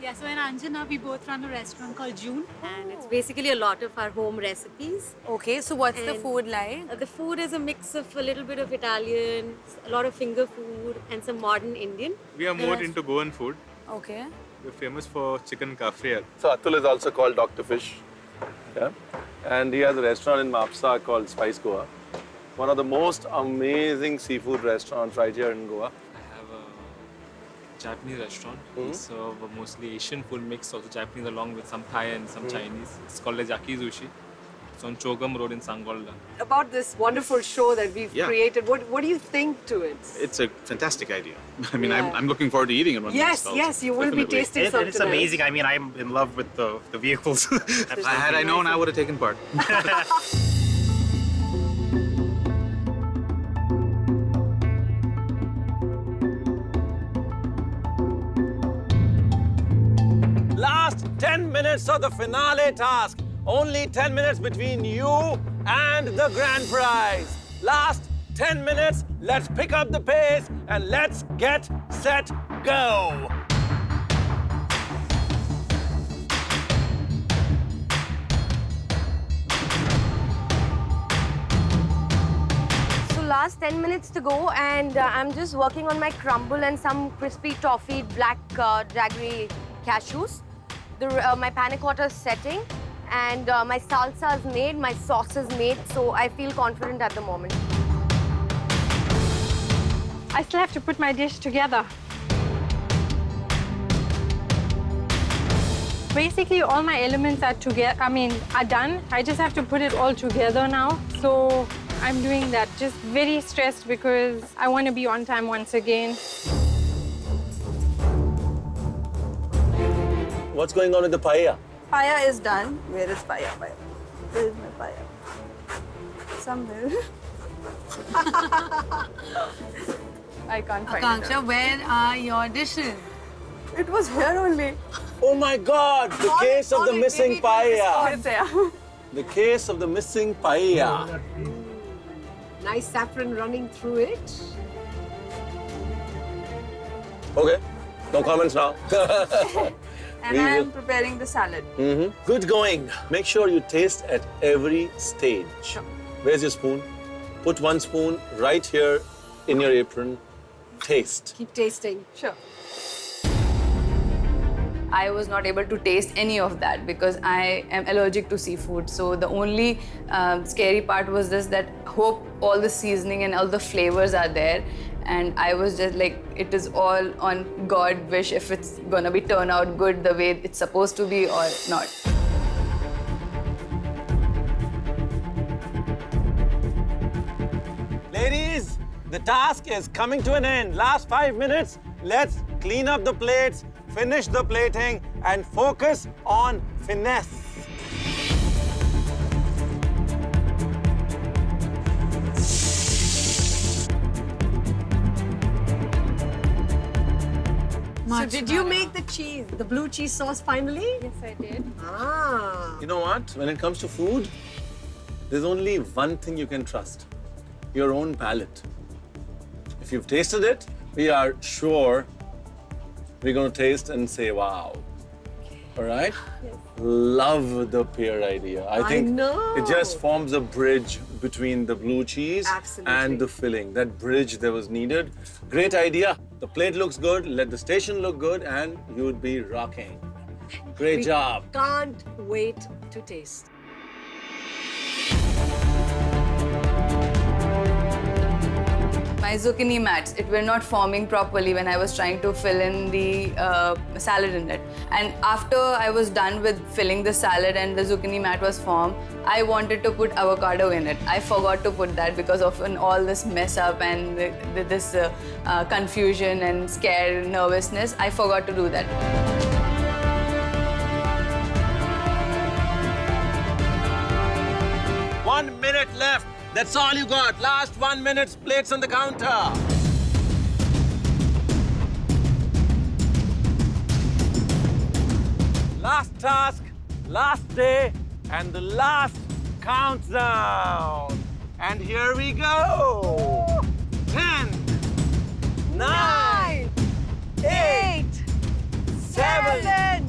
Yeah, so in Anjana, we both run a restaurant called June. And it's basically a lot of our home recipes. Okay, so what's the And, food like? The food is a mix of a little bit of Italian, a lot of finger food, and some modern Indian. We are more into Goan food. Okay. We're famous for chicken kafriya. So Atul is also called Dr. Fish. Yeah. And he has a restaurant in Mapsa called Spice Goa. One of the most amazing seafood restaurants right here in Goa. I have a Japanese restaurant. We serve a mostly Asian food mix, also Japanese along with some Thai and some Chinese. It's called Jaki Sushi. It's on Chogam Road in Sangolda. About this wonderful show that we've created, what do you think to it? It's a fantastic idea. I mean, Yeah. I'm looking forward to eating it one of these Yes, stalls. yes, you will be Definitely. tasting something. It's amazing. I mean, I'm in love with the vehicles. Had I known, I would have taken part. Last 10 minutes of the finale task. Only 10 minutes between you and the grand prize. Last 10 minutes, let's pick up the pace and let's get set, go. So last 10 minutes to go and I'm just working on my crumble and some crispy toffee black jaggery cashews. My panna cotta is setting and my salsa is made, my sauce is made, so I feel confident at the moment. I still have to put my dish together. Basically, all my elements are together. Are done. I just have to put it all together now. So I'm doing that. Just very stressed because I want to be on time once again. What's going on with the paella? Paya is done. Where is paya? Where is my paya? Somewhere. I can't find it. Akanksha, where are your dishes? It was here only. Oh my God, the case of the missing paella. It's here. The case of the missing paella. Nice saffron running through it. Okay, no comments now. And I am preparing the salad. Good going. Make sure you taste at every stage. Sure. Where's your spoon? Put one spoon right here in your apron. Taste. Keep tasting. Sure. I was not able to taste any of that because I am allergic to seafood. So the only scary part was this, that hope all the seasoning and all the flavors are there. And I was just like, it is all on God wish if it's gonna be turn out good the way it's supposed to be or not. Ladies, the task is coming to an end. Last 5 minutes. Let's clean up the plates, finish the plating, and focus on finesse. So did you make the cheese, the blue cheese sauce finally? Yes, I did. Ah. You know what? When it comes to food, there's only one thing you can trust. Your own palate. If you've tasted it, we are sure we're going to taste and say, wow. All right? Yes. Love the pear idea. I think know. it just forms a bridge between the blue cheese Absolutely. and the filling. That bridge that was needed. Great idea. The plate looks good, let the station look good, and you would be rocking. Great job. Can't wait to taste. My zucchini mats, it were not forming properly when I was trying to fill in the salad in it. And after I was done with filling the salad and the zucchini mat was formed, I wanted to put avocado in it. I forgot to put that because of all this mess up and this confusion and scare, nervousness. I forgot to do that. 1 minute left. That's all you got. Last 1 minute, plates on the counter. Last task, last day, and the last countdown. And here we go. 10, 9, 8, 7,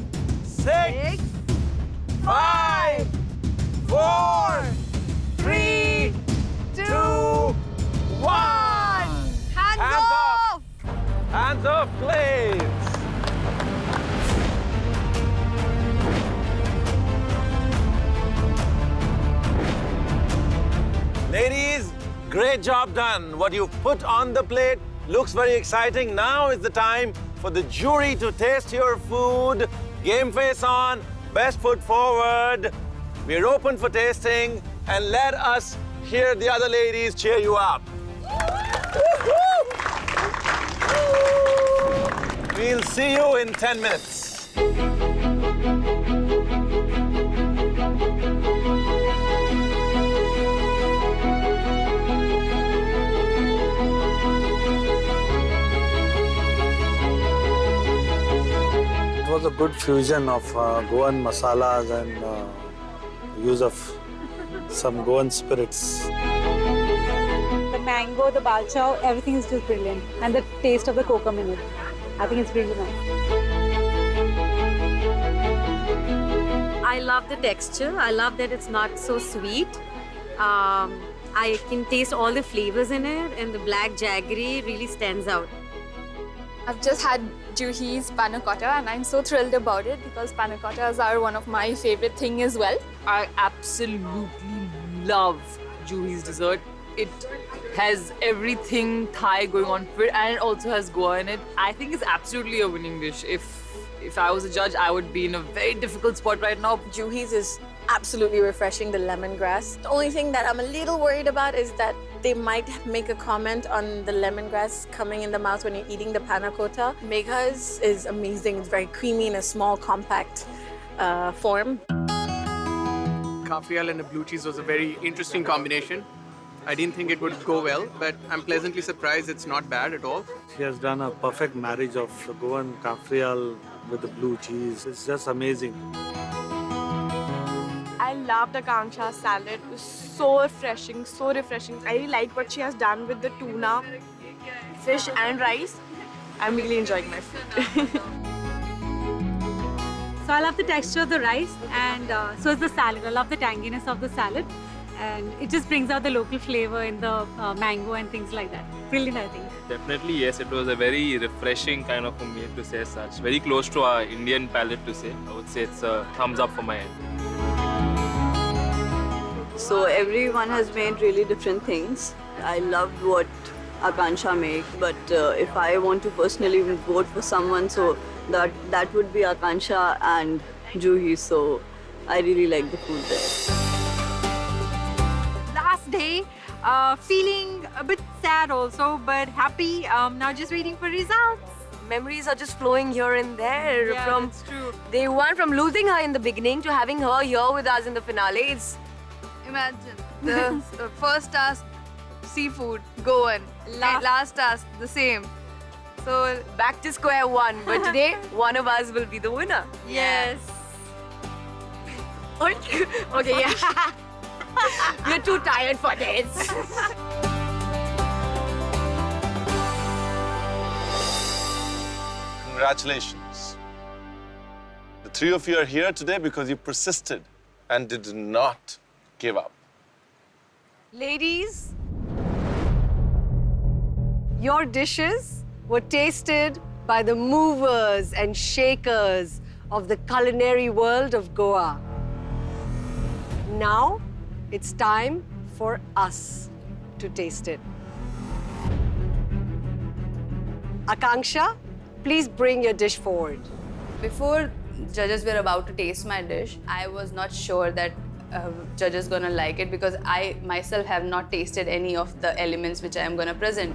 Great job done. What you've put on the plate looks very exciting. Now is the time for the jury to taste your food. Game face on, best foot forward. We're open for tasting, and let us hear the other ladies cheer you up. We'll see you in 10 minutes. It was a good fusion of Goan masalas and use of some Goan spirits. The mango, the balchao, everything is just brilliant. And the taste of the kokum in it. I think it's really nice. I love the texture. I love that it's not so sweet. I can taste all the flavors in it, and the black jaggery really stands out. I've just had Juhi's panna cotta and I'm so thrilled about it because panna cottas are one of my favorite thing as well. I absolutely love Juhi's dessert. It has everything Thai going on for it and it also has Goa in it. I think it's absolutely a winning dish. If I was a judge, I would be in a very difficult spot right now. Juhi's is absolutely refreshing, the lemongrass. The only thing that I'm a little worried about is that they might make a comment on the lemongrass coming in the mouth when you're eating the panna cotta. Megha's is amazing. It's very creamy in a small, compact form. Kafrial and a blue cheese was a very interesting combination. I didn't think it would go well, but I'm pleasantly surprised it's not bad at all. She has done a perfect marriage of Goan kafrial with the blue cheese. It's just amazing. I loved the Akanksha salad. It was so refreshing, so refreshing. I really like what she has done with the tuna, fish and rice. I'm really enjoying my food. So I love the texture of the rice and so is the salad. I love the tanginess of the salad. And it just brings out the local flavor in the mango and things like that. Brilliant, I think. Definitely, yes. It was a very refreshing kind of a meal to say such. Very close to our Indian palate to say. I would say it's a thumbs up for my end. So everyone has made really different things. I loved what Akanksha made, but if I want to personally vote for someone, so that would be Akanksha and Juhi. So I really like the food there. Last day, feeling a bit sad also, but happy. Now just waiting for results. Memories are just flowing here and there. Yeah, from that's true. day one, from losing her in the beginning to having her here with us in the finale. It's Imagine the first task, seafood, Goan. Last task, the same. so back to square one. But today, one of us will be the winner. Yes. Okay, yeah. We're too tired for this. Congratulations. The three of you are here today because you persisted and did not give up. Ladies, your dishes were tasted by the movers and shakers of the culinary world of Goa. Now, it's time for us to taste it. Akanksha, please bring your dish forward. Before judges were about to taste my dish, I was not sure that judges gonna like it because I myself have not tasted any of the elements which I am gonna present.